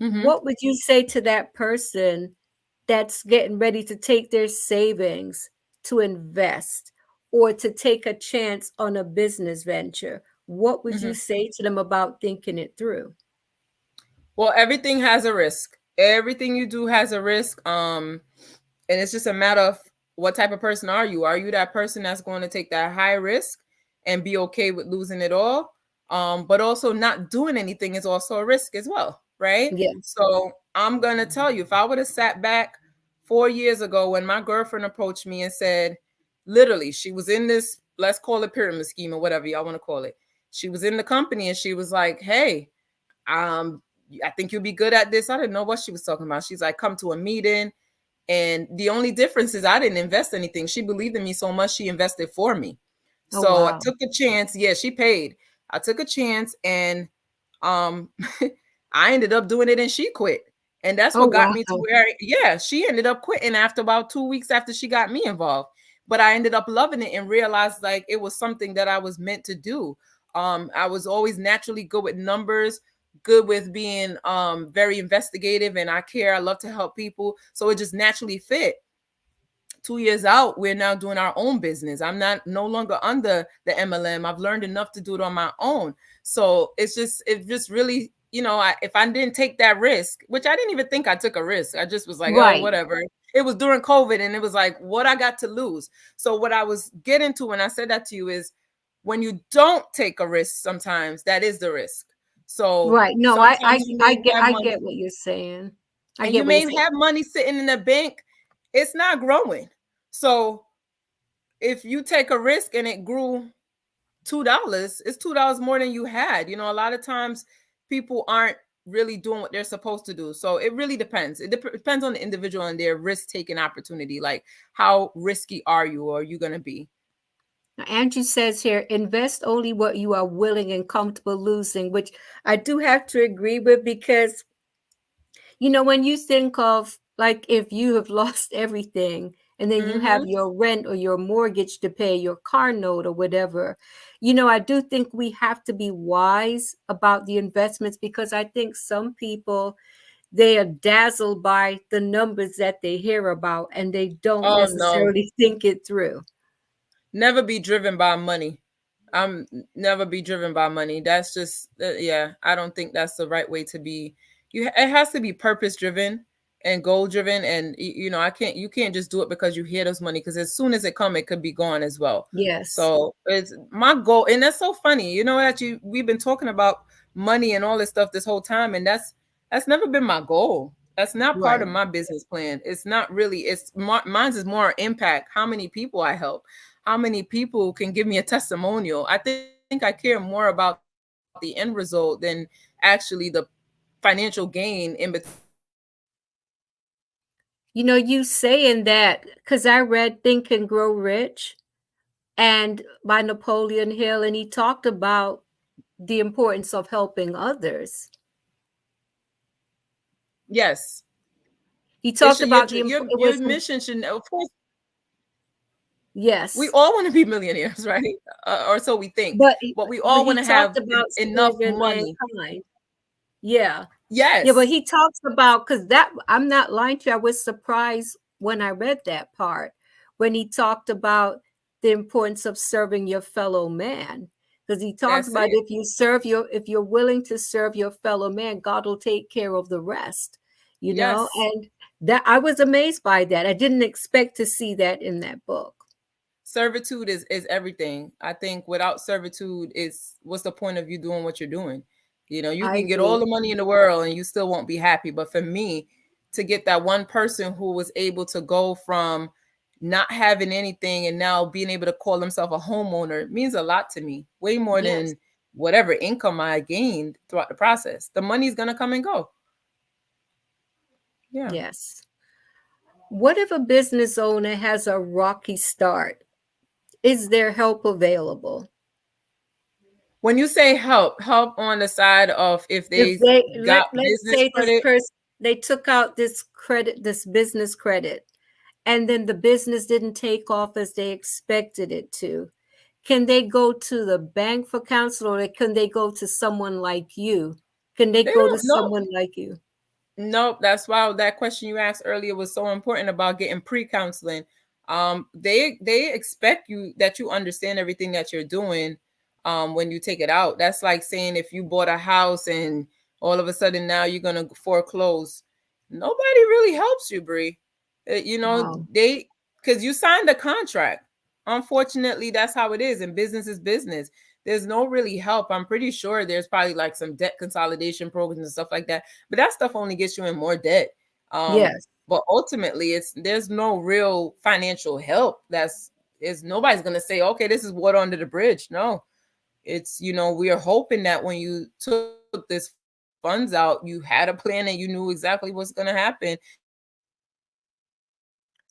Mm-hmm. what would you say to that person that's getting ready to take their savings to invest or to take a chance on a business venture? What would Mm-hmm. you say to them about thinking it through? Well, everything has a risk. Everything you do has a risk. And it's just a matter of what type of person are you? Are you that person that's going to take that high risk and be okay with losing it all? But also not doing anything is also a risk as well, right? Yes. So I'm gonna tell you, if I would have sat back 4 years ago when my girlfriend approached me and said, literally, she was in this, let's call it pyramid scheme or whatever y'all want to call it. She was in the company and she was like, hey, I think you'll be good at this. I didn't know what she was talking about. She's like, come to a meeting. And the only difference is I didn't invest anything. She believed in me so much, she invested for me. Oh, So I wow. took a chance. Yeah, she paid. I took a chance and um I ended up doing it and she quit. And that's Oh, what got wow. me to where, yeah, she ended up quitting after about 2 weeks after she got me involved. But I ended up loving it and realized like it was something that I was meant to do. I was always naturally good with numbers, good with being very investigative, and I care. I love to help people. So it just naturally fit. 2 years out, we're now doing our own business. I'm not no longer under the MLM. I've learned enough to do it on my own. So it just really, if I didn't take that risk, which I didn't even think I took a risk, I just was like, oh, Right. whatever. It was during COVID, and it was like, what I got to lose. So what I was getting to when I said that to you is, when you don't take a risk, sometimes that is the risk. So Right. No, sometimes you may have I money, get what you're saying. I and you get what you're may saying. have money sitting in the bank, it's not growing. So if you take a risk and it grew $2, it's $2 more than you had. A lot of times people aren't really doing what they're supposed to do. So it really depends. It depends on the individual and their risk taking opportunity. Like, how risky are you, or are you going to be? Now, Angie says here, invest only what you are willing and comfortable losing, which I do have to agree with because, when you think of like if you have lost everything and then you have Mm-hmm. your rent or your mortgage to pay, your car note or whatever, I do think we have to be wise about the investments because I think some people, they are dazzled by the numbers that they hear about and they don't Oh no, necessarily think it through. never be driven by money. I'm never be driven by money. That's just yeah. I don't think that's the right way to be. It has to be purpose driven and goal driven, and I can't. You can't just do it because you hear this money, because as soon as it come, it could be gone as well. Yes. So it's my goal, and that's so funny. That we've been talking about money and all this stuff this whole time, and that's never been my goal. That's not part Right. of my business plan. It's not really. Mine's is more impact. How many people I help, how many people can give me a testimonial. I think I care more about the end result than actually the financial gain in between. You saying that because I read Think and Grow Rich and by Napoleon Hill, and he talked about the importance of helping others. Yes, He it talked should. Your about it your was mission should. Of course, we yes, all want to be millionaires, right? Or so we think. but But we but all want he to talked have about enough serving money. mankind. Yeah. Yeah, but Yes, he talks about because that I'm not lying to you. I was surprised when I read that part when he talked about the importance of serving your fellow man. Because he talks that's about it. if you're willing to serve your fellow man, God will take care of the rest, Yes. and that I was amazed by that. I didn't expect to see that in that book. Servitude is everything. I think without servitude, is what's the point of you doing what you're doing? You I can get all agree. the money in the world and you still won't be happy. But for me, to get that one person who was able to go from not having anything and now being able to call himself a homeowner means a lot to me, way more Yes. than whatever income I gained throughout the process. The money's gonna come and go. Yeah. Yes. What if a business owner has a rocky start? Is there help available? When you say help on the side of if If they they got let's business say this credit. person, they took out this business credit, and then the business didn't take off as they expected it to. Can they go to the bank for counsel, or can they go to someone like you? Can they They go to don't know. someone like you? Nope, that's why that question you asked earlier was so important about getting pre-counseling. They expect you that you understand everything that you're doing when you take it out. That's like saying if you bought a house and all of a sudden now you're gonna foreclose. Nobody really helps you, Bree. You know, Wow. they because you signed the contract. Unfortunately, that's how it is, and business is business. There's no really help. I'm pretty sure there's probably like some debt consolidation programs and stuff like that, but that stuff only gets you in more debt. Yes. But ultimately, there's no real financial help. Nobody's gonna say, okay, this is water under the bridge. No, it's we are hoping that when you took this funds out, you had a plan and you knew exactly what's gonna happen.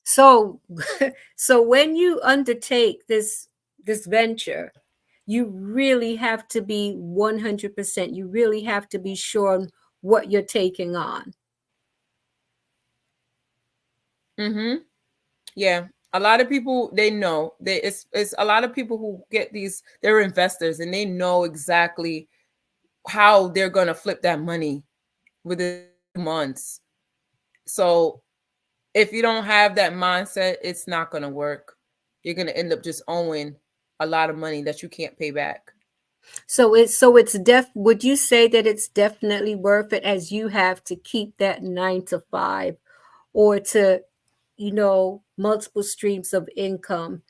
So, so when you undertake this venture, you really have to be 100%. You really have to be sure on what you're taking on. Mm-hmm. Yeah. A lot of people, they know it's a lot of people who get they're investors and they know exactly how they're going to flip that money within months. So if you don't have that mindset, it's not going to work. You're going to end up just owing a lot of money that you can't pay back. So it's would you say that it's definitely worth it, as you have to keep that 9 to 5, or to, multiple streams of income,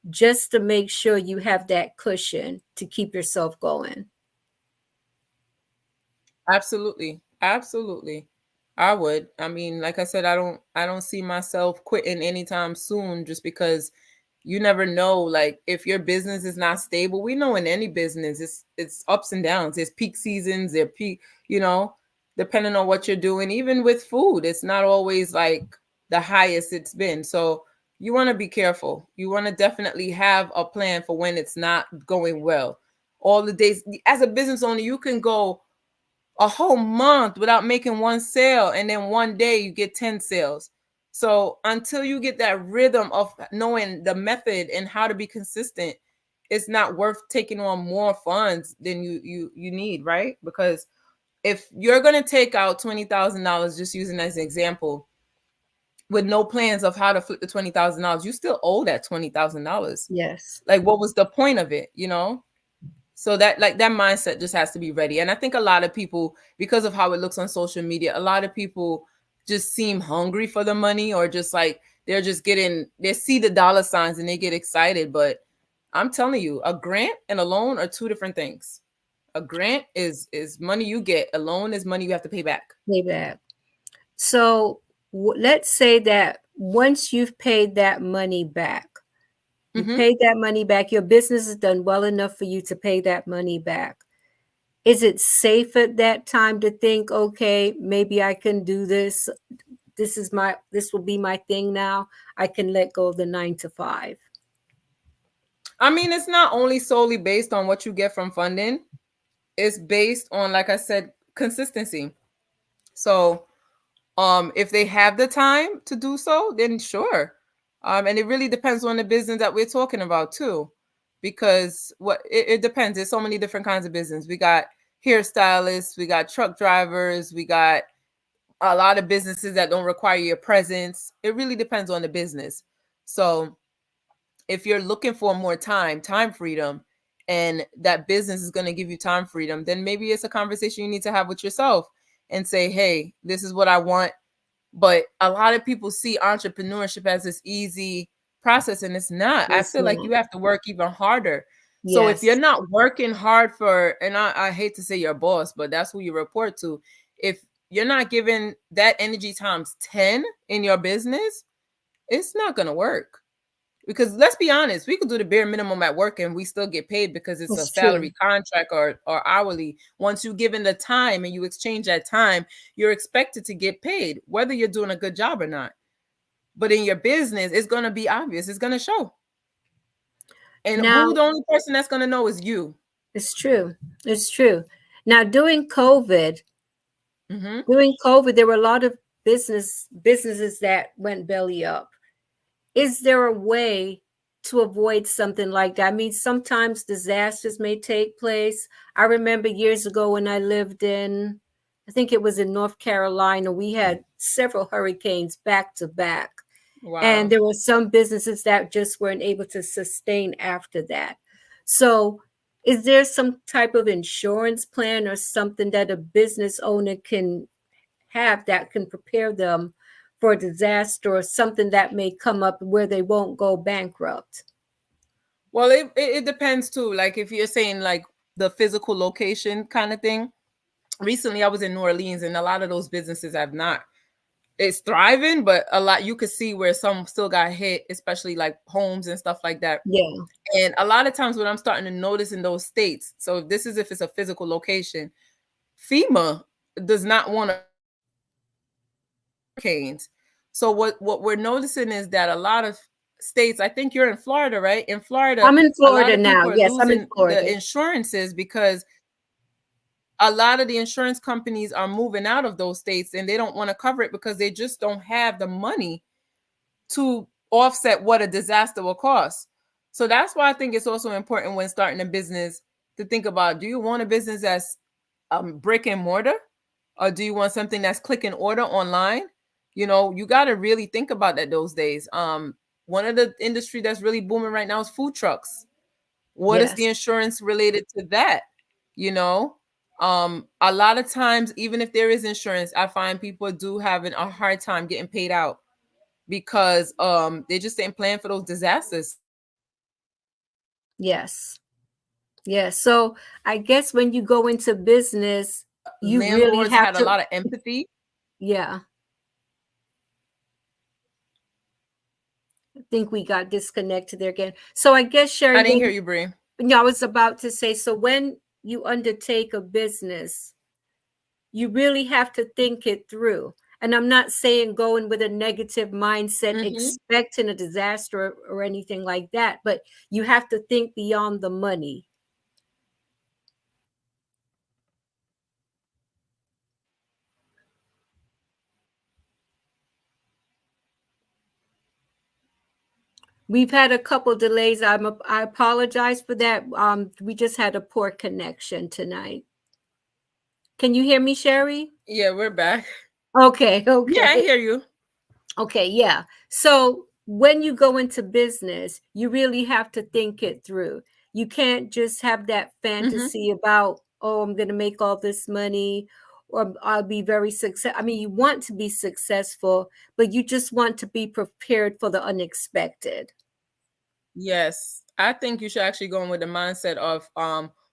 just to make sure you have that cushion to keep yourself going? Absolutely. Absolutely. I would. I mean, like I said, I don't see myself quitting anytime soon just because you never know, like if your business is not stable. We know in any business it's ups and downs. There's peak seasons, there peak, depending on what you're doing. Even with food, it's not always like the highest it's been. So you want to be careful. You want to definitely have a plan for when it's not going well. All the days as a business owner, you can go a whole month without making one sale, and then one day you get 10 sales. So until you get that rhythm of knowing the method and how to be consistent, it's not worth taking on more funds than you need, right? Because if you're going to take out $20,000, just using as an example, with no plans of how to flip the $20,000, you still owe that $20,000. Yes. Like, what was the point of it, So that mindset just has to be ready. And I think a lot of people, because of how it looks on social media, a lot of people just seem hungry for the money, or just like they see the dollar signs and they get excited. But I'm telling you, a grant and a loan are two different things. A grant is money you get. A loan is money you have to pay back. Payback. So let's say that once you've paid that money back, you Mm-hmm. paid that money back, your business has done well enough for you to pay that money back. Is it safe at that time to think, okay, maybe I can do this? This will be my thing now. I can let go of the 9 to 5. I mean, it's not only solely based on what you get from funding. It's based on, like I said, consistency. So if they have the time to do so, then sure. And it really depends on the business that we're talking about too, because it depends. There's so many different kinds of business. We got hairstylists, we got truck drivers, we got a lot of businesses that don't require your presence. It really depends on the business. So if you're looking for more time freedom, and that business is going to give you time freedom, then maybe it's a conversation you need to have with yourself and say, hey, this is what I want. But a lot of people see entrepreneurship as this easy process, and it's not. I It's feel like not. you have to work even harder. So if you're Yes. not working hard and I hate to say your boss, but that's who you report to. If you're not giving that energy times 10 in your business, it's not going to work. Because let's be honest, we could do the bare minimum at work and we still get paid because it's a It's true. salary contract or hourly. Once you give in the time and you exchange that time, you're expected to get paid, whether you're doing a good job or not. But in your business, it's going to be obvious. It's going to show. And Now, the only person that's going to know is you. it's true. It's true. Now, Mm-hmm. during COVID, there were a lot of businesses that went belly up. Is there a way to avoid something like that? I mean, sometimes disasters may take place. I remember years ago when I lived in I think it was in North Carolina. We had several hurricanes back to back. And Wow. there were some businesses that just weren't able to sustain after that. So, is there some type of insurance plan or something that a business owner can have that can prepare them for a disaster or something that may come up where they won't go bankrupt? Well, it depends too. Like if you're saying like the physical location kind of thing. Recently, I was in New Orleans, and a lot of those businesses have not. It's thriving, but a lot you could see where some still got hit, especially like homes and stuff like that. Yeah. And a lot of times, what I'm starting to notice in those states, so if it's a physical location, FEMA does not want hurricanes. So what we're noticing is that a lot of states, I think you're in Florida, right? In Florida, I'm in a lot Florida of now. people are Yes, I'm in losing the Florida. insurances because a lot of the insurance companies are moving out of those states and they don't want to cover it because they just don't have the money to offset what a disaster will cost. So that's why I think it's also important when starting a business to think about, do you want a business that's brick and mortar, or do you want something that's click and order online? You know, you got to really think about that those days. One of the industry that's really booming right now is food trucks. What is the Yes. insurance related to that? You know, a lot of times, even if there is insurance, I find people do having a hard time getting paid out because they just didn't plan for those disasters. Yes. Yes. So I guess when you go into business, you really Landlords have had a to, lot of empathy. yeah. I think we got disconnected there again. So I guess Sherry, I didn't hear when you, Bree. no, I was about to say, so when you undertake a business, you really have to think it through. And I'm not saying going with a negative mindset, Hmm. expecting a disaster or anything like that, but you have to think beyond the money. We've had a couple delays. I apologize for that. We just had a poor connection tonight. Can you hear me, Sherry? Yeah, we're back. Okay, Yeah, I okay. hear you. Okay, yeah. So when you go into business, you really have to think it through. You can't just have that Hmm. fantasy about, oh, I'm going to make all this money or I'll be very successful. I mean, you want to be successful, but you just want to be prepared for the unexpected. Yes, I think you should actually go in with the mindset of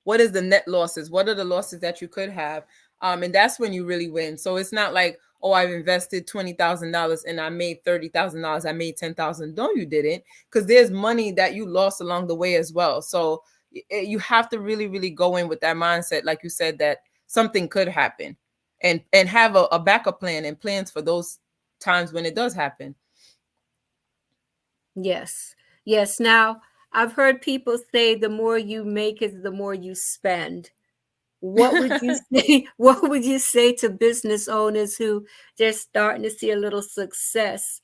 what is the net losses? What are the losses that you could have? And that's when you really win. So it's not like, oh, I've invested $20,000 and I made $30,000. I made 10,000. No, you didn't, because there's money that you lost along the way as well. So you have to really, really go in with that mindset, like you said, that something could happen, and have a backup plan and plans for those times when it does happen. Yes. Yes. Now, I've heard people say the more you make is the more you spend. What would you say? What would you say to business owners who they're starting to see a little success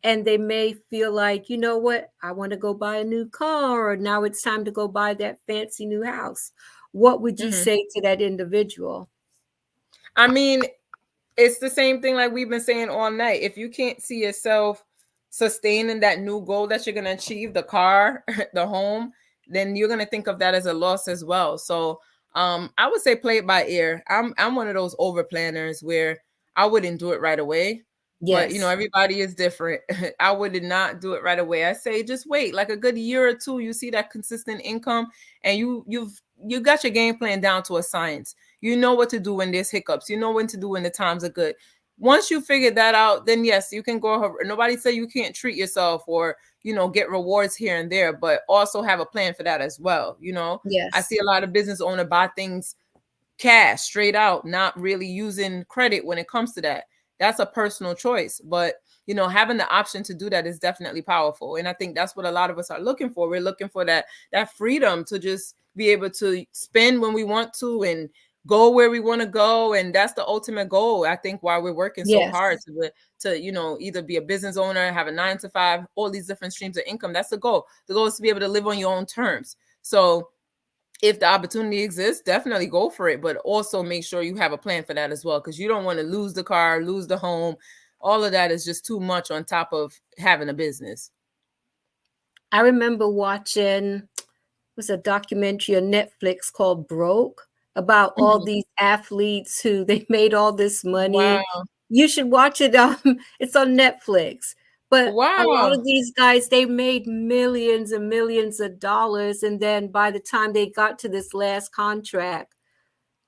and they may feel like, you know what, I want to go buy a new car or now it's time to go buy that fancy new house. What would you Hmm. say to that individual? I mean, it's the same thing like we've been saying all night. If you can't see yourself sustaining that new goal that you're going to achieve, the car, the home, then you're going to think of that as a loss as well. So I would say play it by ear. I'm one of those over planners where I wouldn't do it right away. But you know, Yes. everybody is different. I would not do it right away. I say just wait, like a good year or two. You see that consistent income, and you got your game plan down to a science. You know what to do when there's hiccups. You know when to do when the times are good. Once you figure that out, then yes, you can go. Nobody say you can't treat yourself or get rewards here and there, but also have a plan for that as well. I Yes. see a lot of business owner buy things cash straight out, not really using credit when it comes to that. That's a personal choice, but having the option to do that is definitely powerful, and I think that's what a lot of us are looking for. We're looking for that freedom to just be able to spend when we want to and go where we want to go, and that's the ultimate goal. I think why we're working so Yes. hard to either be a business owner, have a 9 to 5, all these different streams of income. That's the goal. The goal is to be able to live on your own terms. So if the opportunity exists, definitely go for it, but also make sure you have a plan for that as well, because you don't want to lose the car, lose the home. All of that is just too much on top of having a business. I remember watching was a documentary on Netflix called Broke about all Mhm. these athletes who they made all this money. Wow. You should watch it. It's on Netflix. But a lot Wow. of these guys, they made millions and millions of dollars. And then by the time they got to this last contract,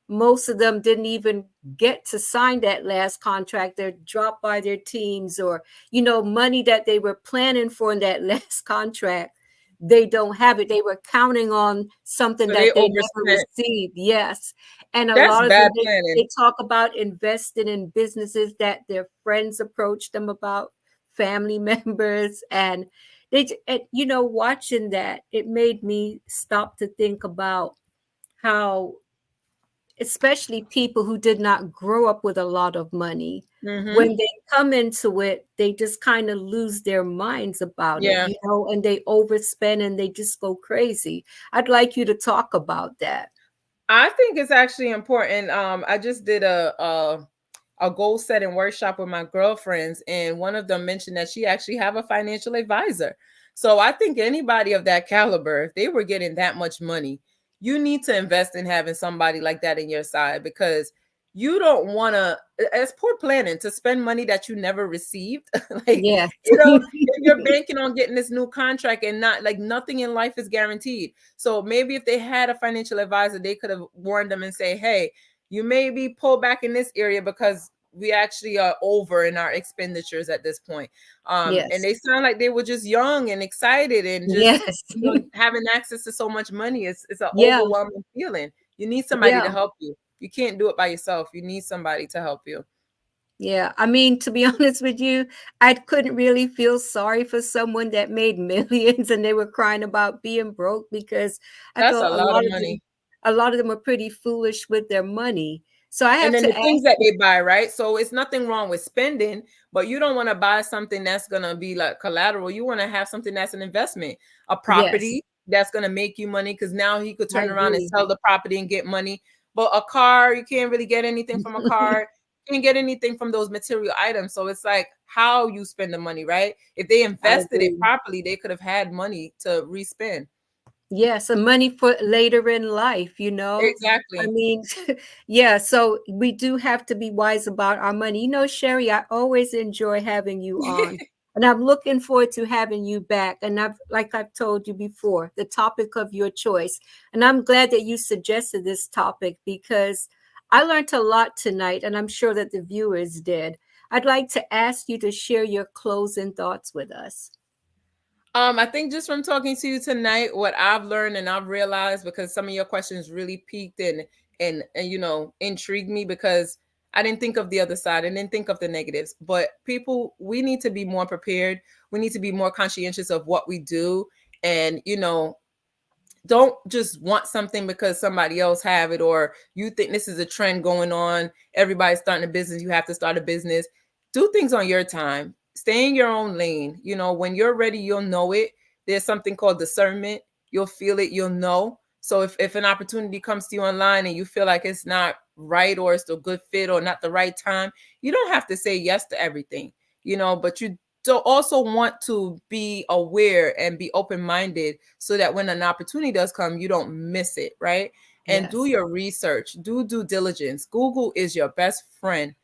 most of them didn't even get to sign that last contract. They're dropped by their teams, or, money that they were planning for in that last contract. They don't have it. They were counting on something So they that they never overspent. received. Yes. And a That's lot of them, bad they, planning. they talk about investing in businesses that their friends approached them about, family members. And watching that, it made me stop to think about how, especially people who did not grow up with a lot of money, Mm-hmm. when they come into it, they just kind of lose their minds about it, Yeah. and they overspend and they just go crazy. I'd like you to talk about that. I think it's actually important. I just did a goal setting workshop with my girlfriends, and one of them mentioned that she actually have a financial advisor. So I think anybody of that caliber, if they were getting that much money, you need to invest in having somebody like that in your side, because you don't want to, it's poor planning to spend money that you never received. Like, Yes. if you're banking on getting this new contract, and not, like, nothing in life is guaranteed. So maybe if they had a financial advisor, they could have warned them and say, hey, you may be pulled back in this area because we actually are over in our expenditures at this point. And Yes. they sound like they were just young and excited and just, Yes. having access to so much money. It's an Yeah. overwhelming feeling. You need somebody to Yeah. help you. You can't do it by yourself. You need somebody to help you. Yeah. I mean, to be honest with you, I couldn't really feel sorry for someone that made millions and they were crying about being broke, because I That's thought a lot of money. a lot of them are pretty foolish with their money. So I And have then to the ask things that you, they buy, right? So it's nothing wrong with spending, but you don't want to buy something that's going to be like collateral. You want to have something that's an investment, a yes, property that's going to make you money, because now he could I turn around and agree. sell the property and get money. But a car, you can't really get anything from a car. You can't get anything from those material items. So it's like how you spend the money, right? If they I invested it agree. properly, they could have had money to respend. Yes, and money for later in life. I Exactly. mean, yeah, so we do have to be wise about our money. Sherry, I always enjoy having you on. And I'm looking forward to having you back. And like I've told you before, the topic of your choice. And I'm glad that you suggested this topic, because I learned a lot tonight, and I'm sure that the viewers did. I'd like to ask you to share your closing thoughts with us. I think just from talking to you tonight, what I've learned and I've realized, because some of your questions really piqued and intrigued me, because I didn't think of the other side. I didn't think of the negatives. But people, we need to be more prepared. We need to be more conscientious of what we do, and don't just want something because somebody else have it, or you think this is a trend going on. Everybody's starting a business, you have to start a business. Do things on your time. Stay in your own lane. When you're ready, you'll know it. There's something called discernment. You'll feel it, you'll know. So if an opportunity comes to you online and you feel like it's not right, or it's a good fit, or not the right time, you don't have to say yes to everything, but you so also want to be aware and be open-minded, so that when an opportunity does come, you don't miss it, right? And do Yes. your research, do due diligence. Google is your best friend.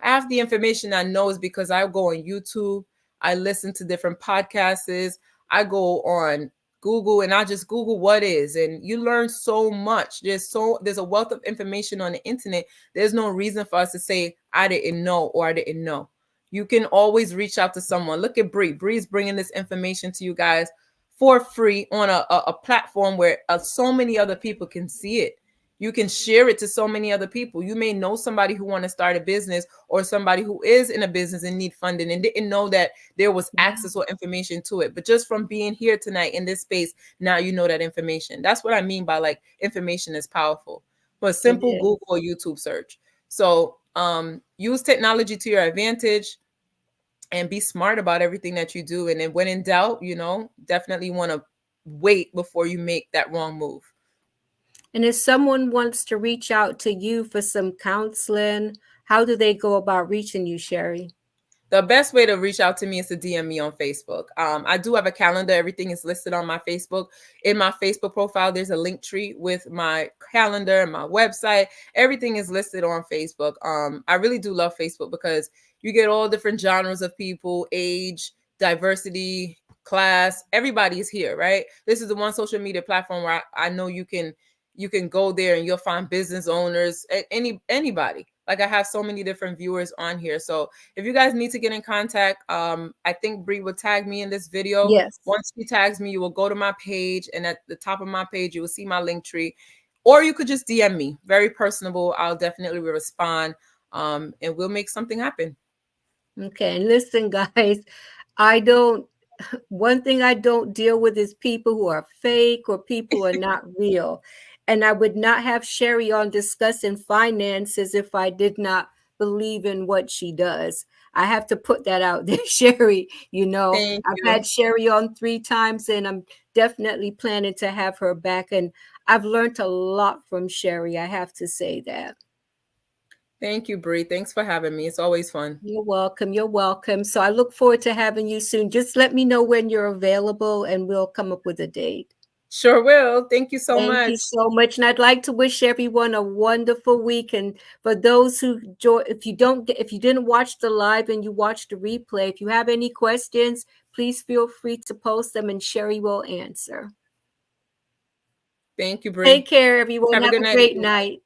Half the information I know is because I go on YouTube, I listen to different podcasts, I go on Google and I just Google what is, and you learn so much. There's a wealth of information on the internet. There's no reason for us to say I didn't know or I didn't know. You can always reach out to someone. Look at Bree. Bree's bringing this information to you guys for free on a platform where so many other people can see it. You can share it to so many other people. You may know somebody who want to start a business, or somebody who is in a business and need funding and didn't know that there was access or information to it. But just from being here tonight in this space, now you know that information. That's what I mean by, like, information is powerful. But It simple is. Google or YouTube search. So use technology to your advantage and be smart about everything that you do. And then when in doubt, definitely want to wait before you make that wrong move. And if someone wants to reach out to you for some counseling, how do they go about reaching you, Sherry? The best way to reach out to me is to DM me on Facebook. I do have a calendar. Everything is listed on my Facebook. In my Facebook profile, there's a link tree with my calendar and my website. Everything is listed on Facebook. I really do love Facebook because you get all different genres of people, age, diversity, class. Everybody is here, right? This is the one social media platform where I know you can go there and you'll find business owners, anybody. Like I have so many different viewers on here. So if you guys need to get in contact, I think Bree will tag me in this video. Yes. Once she tags me, you will go to my page, and at the top of my page, you will see my link tree. Or you could just DM me. Very personable. I'll definitely respond, and we'll make something happen. Okay. And listen, guys, one thing I don't deal with is people who are fake or people who are not real. And I would not have Sherry on discussing finances if I did not believe in what she does. I have to put that out there, Sherry. Thank I've you. had Sherry on 3 times and I'm definitely planning to have her back. And I've learned a lot from Sherry. I have to say that. Thank you, Bree. Thanks for having me. It's always fun. You're welcome. You're welcome. So I look forward to having you soon. Just let me know when you're available and we'll come up with a date. Sure will. Thank you so Thank much. you so much. And I'd like to wish everyone a wonderful week. And for those who join, if you didn't watch the live and you watched the replay, if you have any questions, please feel free to post them and Sherry will answer. Thank you, Bree. Take care, everyone. Have a good night, great everyone. night.